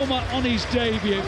On his debut,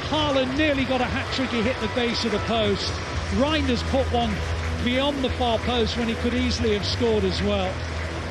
Haaland nearly got a hat-trick. He hit the base of the post. Reinders put one beyond the far post when he could easily have scored as well.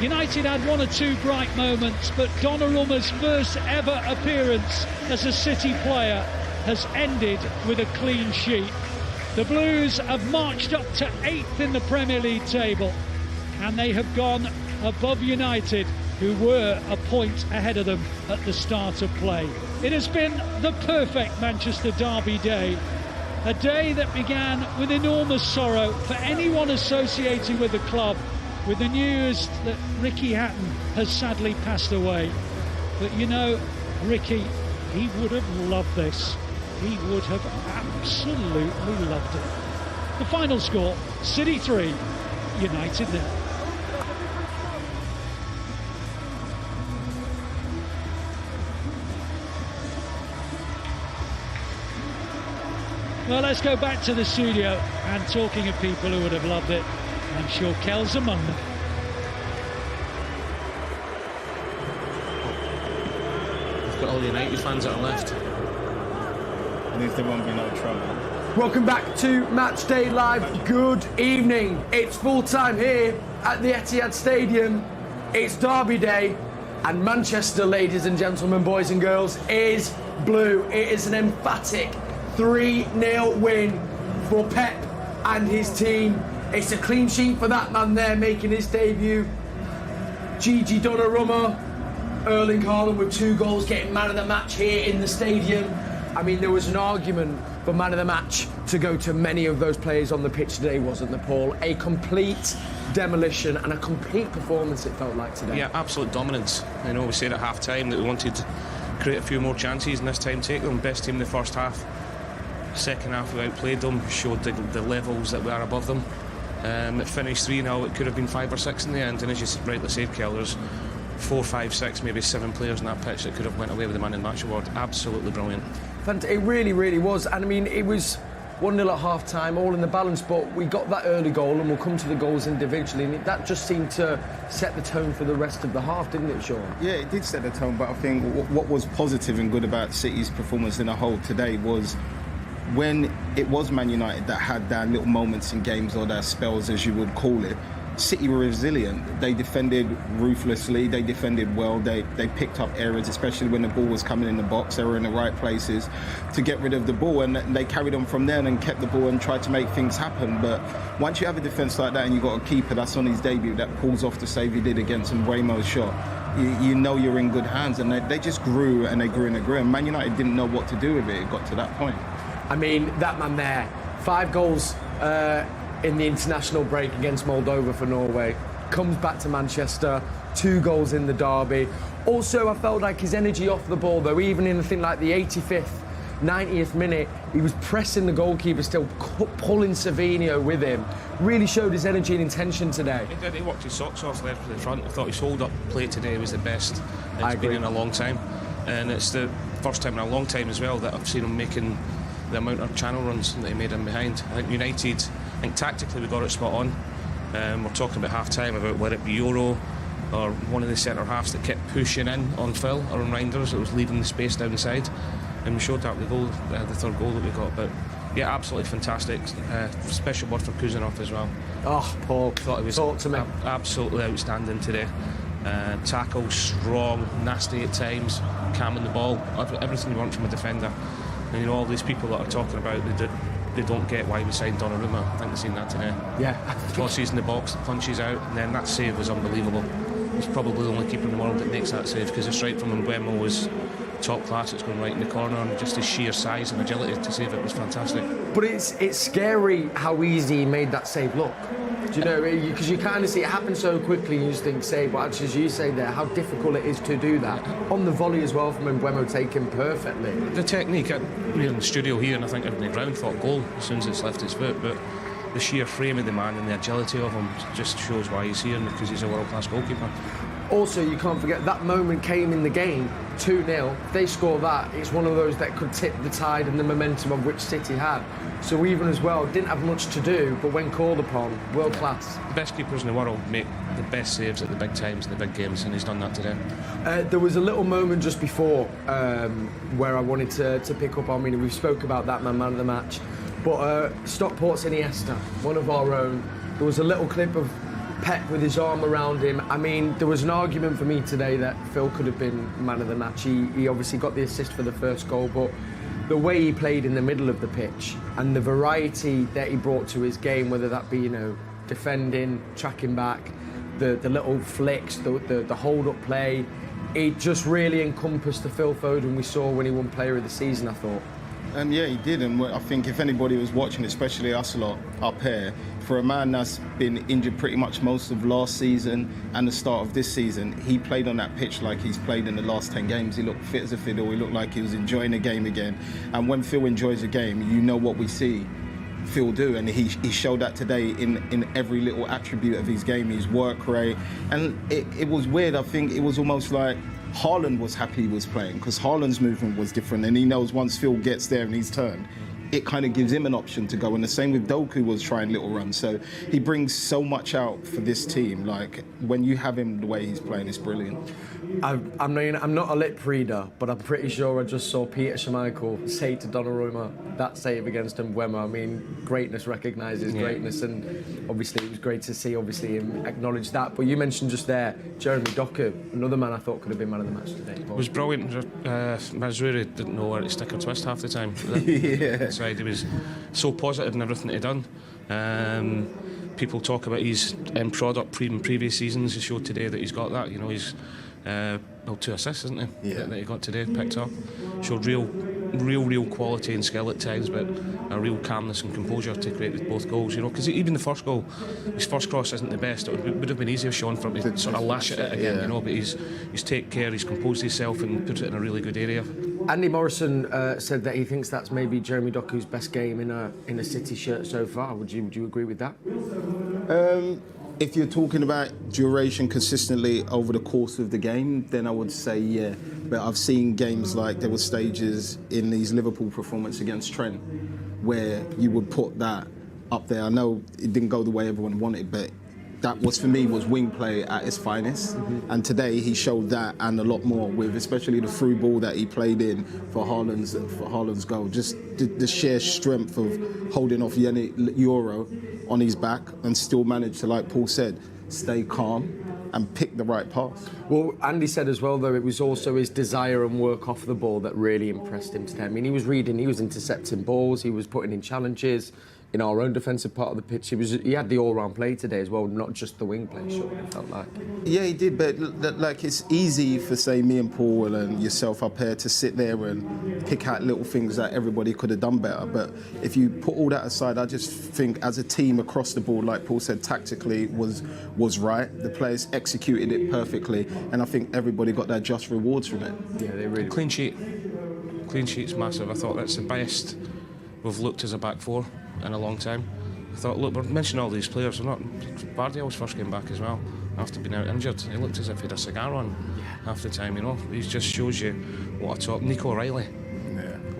United had one or two bright moments, but Donnarumma's first ever appearance as a City player has ended with a clean sheet. The Blues have marched up to 8th in the Premier League table, and they have gone above United, who were a point ahead of them at the start of play. It has been the perfect Manchester derby day, a day that began with enormous sorrow for anyone associated with the club, with the news that Ricky Hatton has sadly passed away. But you know, Ricky, he would have loved this. He would have absolutely loved it. The final score, City 3, United 0. Well, let's go back to the studio, and talking of people who would have loved it, I'm sure Cel's among them. We've got all the United fans that are left. At least there won't be no trouble. Welcome back to Match Day Live. Good evening. It's full time here at the Etihad Stadium. It's Derby Day, and Manchester, ladies and gentlemen, boys and girls, is blue. It is an emphatic 3-0 win for Pep and his team. It's a clean sheet for that man there making his debut. Gigi Donnarumma, Erling Haaland with 2 goals, getting man of the match here in the stadium. I mean, there was an argument for man of the match to go to many of those players on the pitch today, wasn't there, Paul? A complete demolition and a complete performance, it felt like today. Yeah, absolute dominance. You know, we said at half-time that we wanted to create a few more chances, and this time take them. Best team in the first half. Second half we outplayed them, showed the levels that we are above them. It finished 3-0, it could have been 5 or 6 in the end, and as you rightly said, Kel, there's 4, 5, 6, maybe 7 players in that pitch that could have went away with the man in the match award. Absolutely brilliant. It really, really was. And I mean, it was 1-0 at half-time, all in the balance, but we got that early goal, and we'll come to the goals individually, and that just seemed to set the tone for the rest of the half, didn't it, Shaun? Yeah, it did set the tone, but I think what was positive and good about City's performance in a whole today was when it was Man United that had their little moments in games, or their spells, as you would call it, City were resilient. They defended ruthlessly, they defended well, they picked up errors, especially when the ball was coming in the box. They were in the right places to get rid of the ball, and they carried on from there and kept the ball and tried to make things happen. But once you have a defence like that and you've got a keeper that's on his debut that pulls off the save he did against Mbeumo's shot, you know you're in good hands. And they just grew and they grew and they grew, and Man United didn't know what to do with it. It got to that point. I mean, that man there, 5 goals in the international break against Moldova for Norway, comes back to Manchester, 2 goals in the derby. Also, I felt like his energy off the ball, though, even in a thing like the 85th, 90th minute, he was pressing the goalkeeper, still pulling Savinho with him. Really showed his energy and intention today. He did. He worked his socks off left to the front. I thought his hold-up play today was the best it's been in a long time. And it's the first time in a long time as well that I've seen him making the amount of channel runs that he made in behind. I think United, tactically we got it spot on. We're talking about half-time about whether it be Euro or one of the centre-halves that kept pushing in on Phil or on Reinders that was leaving the space down the side, and we showed that with the goal, the third goal that we got. But yeah, absolutely fantastic. Special word for Kuzanov as well. Oh, Paul, thought it was talk to me. Absolutely outstanding today. Tackle, strong, nasty at times, calming the ball, everything you want from a defender. And you know, all these people that are talking about they don't get why we signed Donnarumma. I think they've seen that today. Yeah. Tosses in the box, the punches out, and then that save was unbelievable. He's probably the only keeper in the world that makes that save, because the strike from Mbeumo was top class. It's going right in the corner, and just his sheer size and agility to save it was fantastic. But it's scary how easy he made that save look. Do you know, because you kind of see it happen so quickly, you just think save, but actually, as you say there, how difficult it is to do that. On the volley as well from Mbeumo, taken perfectly. The technique, we're in the studio here, and I think everybody round thought goal as soon as it's left his foot, but the sheer frame of the man and the agility of him just shows why he's here, because he's a world-class goalkeeper. Also, you can't forget that moment came in the game, 2-0. If they score that, it's one of those that could tip the tide and the momentum of which City had. So even as well, didn't have much to do, but when called upon, world class. The best keepers in the world make the best saves at the big times and the big games, and he's done that today. There was a little moment just before where I wanted to pick up on. I mean, we've spoke about that man of the match, but Stockport's Iniesta, one of our own. There was a little clip of Pep with his arm around him. I mean, there was an argument for me today that Phil could have been man of the match. He obviously got the assist for the first goal, but the way he played in the middle of the pitch and the variety that he brought to his game, whether that be, defending, tracking back, the little flicks, the hold-up play, it just really encompassed the Phil Foden we saw when he won Player of the Season, I thought. And yeah, he did. And I think if anybody was watching, especially us lot up here, for a man that's been injured pretty much most of last season and the start of this season, he played on that pitch like he's played in the last 10 games. He looked fit as a fiddle. He looked like he was enjoying the game again. And when Phil enjoys a game, you know what we see Phil do, and he showed that today in every little attribute of his game, his work rate. And it was weird. I think it was almost like Haaland was happy he was playing, because Haaland's movement was different, and he knows once Phil gets there and he's turned, it kind of gives him an option to go. And the same with Doku was trying little runs. So he brings so much out for this team. Like, when you have him the way he's playing, it's brilliant. I'm not a lip reader, but I'm pretty sure I just saw Peter Schmeichel say to Donnarumma that save against Mbeumo. I mean, greatness recognises greatness, and obviously it was great to see him acknowledge that. But you mentioned just there, Jeremy Doku, another man I thought could have been man of the match today. It was brilliant. Mazruri didn't know where to stick or twist half the time. Yeah. He was so positive in everything he'd done. People talk about his end product in previous seasons. He showed today that he's got that. He's 2 assists, isn't he? Yeah. That he got today, picked up. Showed real quality and skill at times, but a real calmness and composure to create both goals. Because even the first goal, his first cross isn't the best. It would have been easier, Shaun, for him to sort of lash at it again. But he's take care, he's composed himself and put it in a really good area. Andy Morrison said that he thinks that's maybe Jeremy Doku's best game in a City shirt so far. Would you agree with that? If you're talking about duration consistently over the course of the game, then I would say yeah. But I've seen games like there were stages in these Liverpool performance against Trent where you would put that up there. I know it didn't go the way everyone wanted, but that was, for me, was wing play at its finest. Mm-hmm. And today he showed that and a lot more, with especially the through ball that he played in for Haaland's goal. Just the sheer strength of holding off Euro on his back and still manage to, like Paul said, stay calm and pick the right pass. Well, Andy said as well, though, it was also his desire and work off the ball that really impressed him today. I mean, he was intercepting balls, he was putting in challenges in our own defensive part of the pitch. He had the all-round play today as well, not just the wing play, sure, it felt like. Yeah, he did, but like, it's easy for, say, me and Paul and yourself up here to sit there and pick out little things that everybody could have done better. But if you put all that aside, I just think as a team across the board, like Paul said, tactically was right. The players executed it perfectly, and I think everybody got their just rewards from it. Yeah, they really. Clean sheet's massive. I thought that's the best we've looked as a back four in a long time. I thought, look, we're mentioning all these players. Bardiel's first came back as well after being out injured. He looked as if he had a cigar on half the time. He just shows you what a top. Nico O'Reilly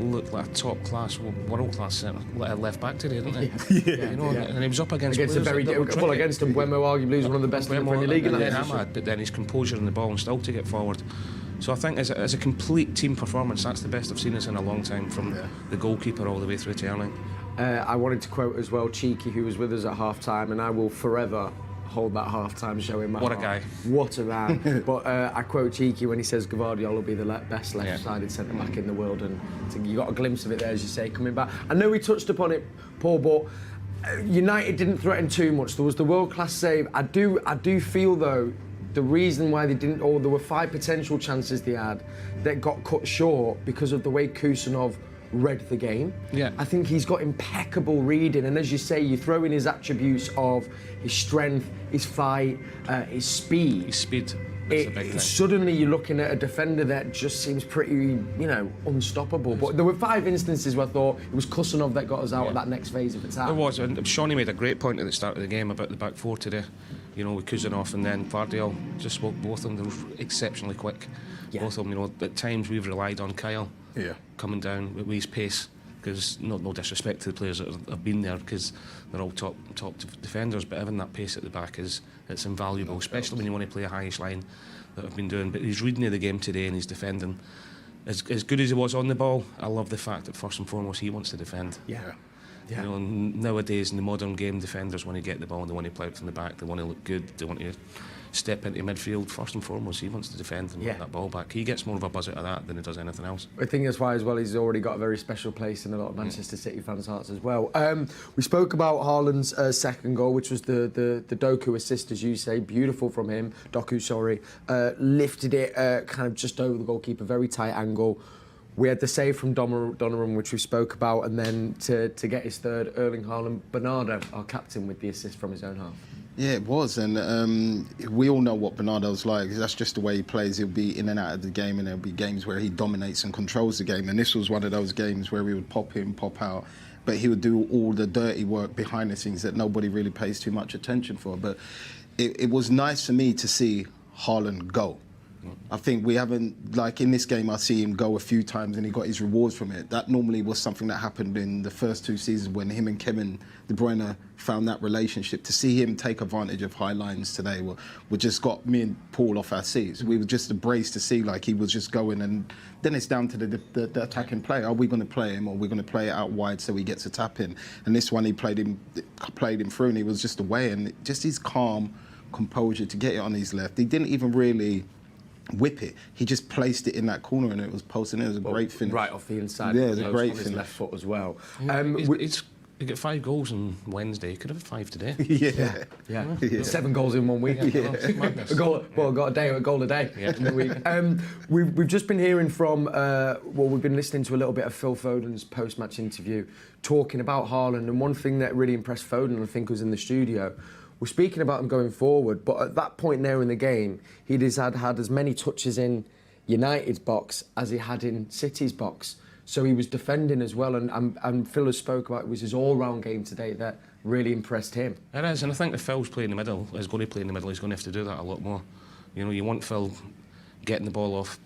looked like a top class, world class centre left back today, didn't he? And he was up against a very against Mbeumo, arguably he's one of the best in the Premier League. But then his composure in the ball and still to get forward. So I think as a complete team performance, that's the best I've seen us in a long time, from the goalkeeper all the way through to Erling. I wanted to quote as well Cheeky, who was with us at half-time, and I will forever hold that half-time show in my heart. What a guy. What a man. But I quote Cheeky when he says Gvardiol will be the best left-sided centre-back in the world, and you got a glimpse of it there, as you say, coming back. I know we touched upon it, Paul, but United didn't threaten too much. There was the world-class save. I do feel, though, the reason why they didn't, or there were 5 potential chances they had that got cut short because of the way Kusanov read the game. Yeah. I think he's got impeccable reading, and as you say, you throw in his attributes of his strength, his fight, his speed. His speed. Suddenly you're looking at a defender that just seems pretty, unstoppable. But there were 5 instances where I thought it was Kusanov that got us out of that next phase of attack. There was, and Shawnee made a great point at the start of the game about the back four today. you know, with Kuzanov and then Vardyal, just both of them, they were exceptionally quick. Yeah. Both of them, you know, at times we've relied on Kyle coming down with his pace, because no disrespect to the players that have been there, because they're all top defenders, but having that pace at the back it's invaluable, especially when you want to play a highish line that I've been doing. But his reading of the game today and his defending, as good as he was on the ball, I love the fact that first and foremost he wants to defend. Yeah. You know, nowadays in the modern game, defenders want to get the ball and they want to play out from the back, they want to look good, they want to step into midfield. First and foremost, he wants to defend and get that ball back. He gets more of a buzz out of that than he does anything else. I think that's why as well he's already got a very special place in a lot of Manchester City fans' hearts as well. We spoke about Haaland's second goal, which was the Doku assist, as you say, beautiful from him. Doku, sorry, lifted it kind of just over the goalkeeper, very tight angle. We had the save from Donnarumma, which we spoke about, and then to get his third, Erling Haaland, Bernardo, our captain, with the assist from his own half. Yeah, it was, and we all know what Bernardo's like. That's just the way he plays. He'll be in and out of the game, and there'll be games where he dominates and controls the game. And this was one of those games where we would pop in, pop out, but he would do all the dirty work behind the scenes that nobody really pays too much attention for. But it was nice for me to see Haaland go. I think we haven't, like in this game, I see him go a few times and he got his rewards from it. That normally was something that happened in the first two seasons when him and Kevin De Bruyne found that relationship. To see him take advantage of high lines today we just got me and Paul off our seats. We were just embraced to see like he was just going, and then it's down to the attacking player. Are we going to play him, or are we going to play it out wide so he gets a tap in? And this one he played him through and he was just away, and just his calm composure to get it on his left. He didn't even really whip it. He just placed it in that corner and it was posting. It was a great finish. Right off the inside. Yeah, it was a great finish. finish. Left foot as well. He got 5 goals on Wednesday. He could have 5 today. Yeah. 7 goals in 1 week. Madness. A goal a day in the week. We've just been hearing from, we've been listening to a little bit of Phil Foden's post-match interview talking about Haaland, and one thing that really impressed Foden, I think, was in the studio. We're speaking about him going forward, but at that point there in the game, he'd had as many touches in United's box as he had in City's box. So he was defending as well, and Phil has spoke about it was his all-round game today that really impressed him. It is, and I think if Phil's playing in the middle, is going to play in the middle, he's going to have to do that a lot more. You know, you want Phil getting the ball off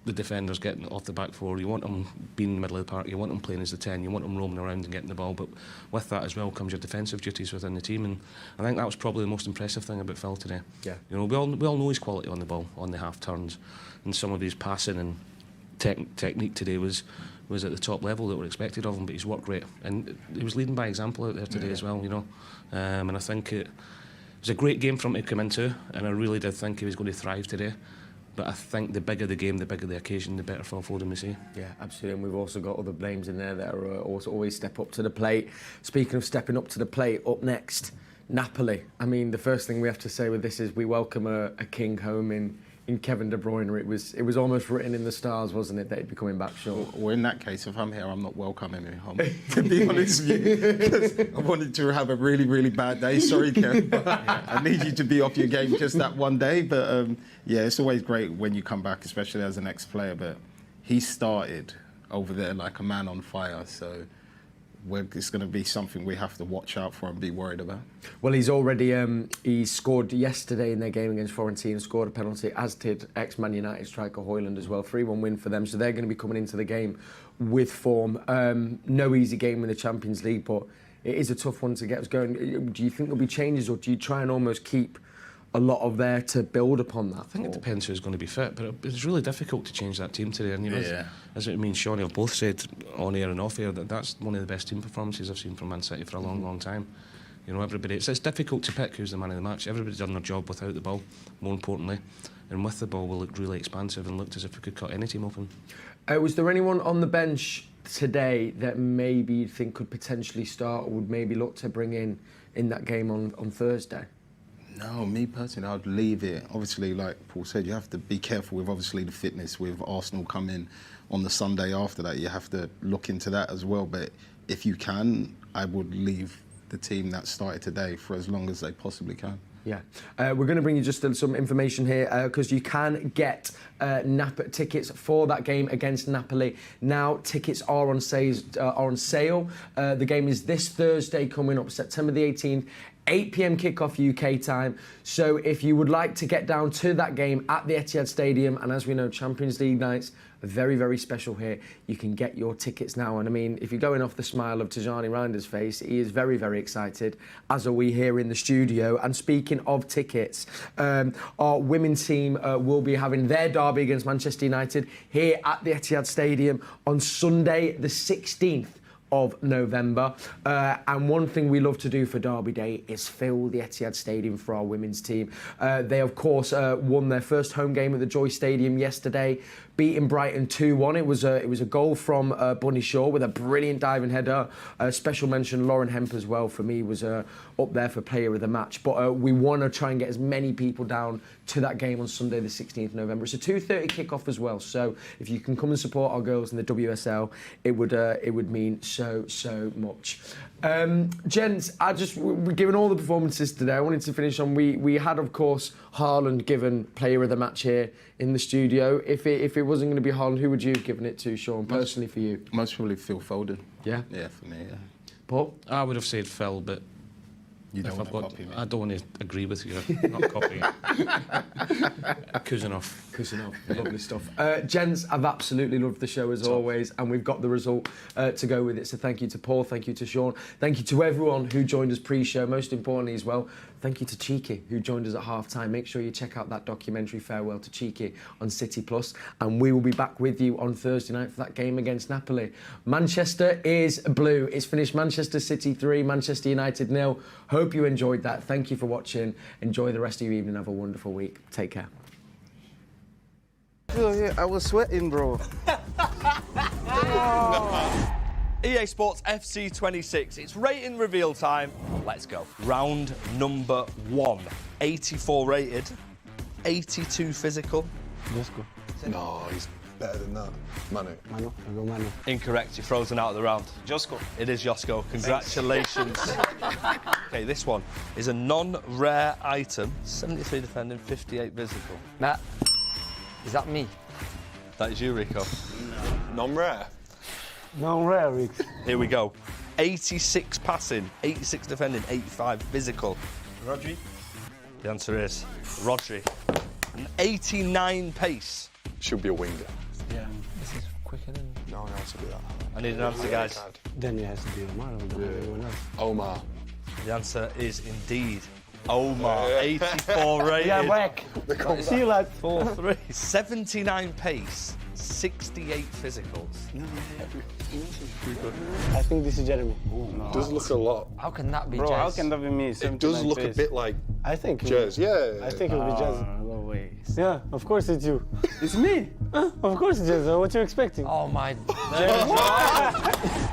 the defenders, getting off the back four, you want him being in the middle of the park, you want him playing as the 10, you want him roaming around and getting the ball, but with that as well comes your defensive duties within the team, and I think that was probably the most impressive thing about Phil today. Yeah. You know, we all know his quality on the ball, on the half turns, and some of his passing and technique today was at the top level that were expected of him, but he's worked great, and he was leading by example out there today as well, you know, and I think it was a great game for him to come into, and I really did think he was going to thrive today. But I think the bigger the game, the bigger the occasion, the better Phil Foden we see. Yeah, absolutely. And we've also got other names in there that are also always step up to the plate. Speaking of stepping up to the plate, up next, Napoli. I mean, the first thing we have to say with this is we welcome a king home in Kevin De Bruyne. It was almost written in the stars, wasn't it, that he'd be coming back short? Well, in that case, if I'm here, I'm not welcoming him home, to be honest with you. Because I wanted to have a really, really bad day. Sorry, Kevin, but I need you to be off your game just that one day. But yeah, it's always great when you come back, especially as an ex-player. But he started over there like a man on fire, so it's going to be something we have to watch out for and be worried about. Well, he's already he scored yesterday in their game against Fiorentina, scored a penalty, as did ex-Man United striker Haaland as well. 3-1 win for them, so they're going to be coming into the game with form. No easy game in the Champions League, but it is a tough one to get us going. Do you think there'll be changes, or do you try and almost keep a lot of there to build upon that? I think it depends who's going to be fit, but it's really difficult to change that team today. And you know, as it means, Shaun have both said on air and off air that that's one of the best team performances I've seen from Man City for a long, long time. You know, everybody. It's difficult to pick who's the man of the match. Everybody's done their job without the ball, more importantly, and with the ball, we looked really expansive and looked as if we could cut any team open. Was there anyone on the bench today that maybe you think could potentially start, or would maybe look to bring in that game on Thursday? No, me personally, I'd leave it. Obviously, like Paul said, you have to be careful with obviously the fitness with Arsenal coming on the Sunday after that. You have to look into that as well. But if you can, I would leave the team that started today for as long as they possibly can. Yeah. We're going to bring you just some information here because you can get tickets for that game against Napoli. Now, tickets are on sale. The game is this Thursday coming up, September the 18th. 8 p.m. kickoff UK time. So if you would like to get down to that game at the Etihad Stadium, and as we know, Champions League nights are very, very special here, you can get your tickets now. And I mean, if you're going off the smile of Tijani Rinder's face, he is very, very excited, as are we here in the studio. And speaking of tickets, our women's team will be having their derby against Manchester United here at the Etihad Stadium on Sunday, the 16th of November. And one thing we love to do for Derby Day is fill the Etihad Stadium for our women's team. They, of course, won their first home game at the Joy Stadium yesterday, beating Brighton 2-1. It was a goal from Bunny Shaw with a brilliant diving header. Special mention, Lauren Hemp as well, for me, was up there for player of the match. But we want to try and get as many people down to that game on Sunday, the 16th of November. It's a 2:30 kickoff as well. So if you can come and support our girls in the WSL, it would mean so much. Gents, we're given all the performances today. I wanted to finish on, we had, of course, Haaland given player of the match here in the studio. If it wasn't going to be Haaland, who would you have given it to, Sean, personally for you? Most probably Phil Foden. Yeah? Yeah, for me, yeah. Paul? I would have said Phil, but You don't want to copy me. I don't want to agree with you. I'm not copying. Cousinov. Lovely stuff. Gents, I've absolutely loved the show as always, and we've got the result to go with it. So thank you to Paul, thank you to Sean, thank you to everyone who joined us pre-show. Most importantly as well, thank you to Cheeky, who joined us at half-time. Make sure you check out that documentary, Farewell to Cheeky, on City Plus, and we will be back with you on Thursday night for that game against Napoli. Manchester is blue. It's finished Manchester City 3, Manchester United 0. Hope you enjoyed that. Thank you for watching. Enjoy the rest of your evening. Have a wonderful week. Take care. I was sweating, bro. EA Sports FC 26. It's rating reveal time. Let's go. Round number 1. 84 rated, 82 physical. Josko. No, he's better than that. Manu. Manu. I go Manu. Incorrect. You're frozen out of the round. Josko. It is Josko. Congratulations. Okay, this one is a non-rare item. 73 defending, 58 physical. Matt. Is that me? That is you, Rico. Non-rare. Non-rare, Rick. Here we go. 86 passing, 86 defending, 85 physical. Rodri. The answer is Rodri. An 89 pace. Should be a winger. Yeah. This is quicker than... No, it has to be that. I need an answer, guys. Then it has to be Omar or anyone else. Omar. The answer is indeed Omar. 84 rated. Yeah, back. See you, lad. 4-3. 79 pace, 68 physicals. I think this is Jeremy. It does look a lot. How can that be Bro, Jez? how can that be me? It does look a bit like I think... Jez. Yeah. I think it will be Jez. No way. Yeah, of course it's you. It's me. Of course it's Jez. What you expecting? Oh my... Jez.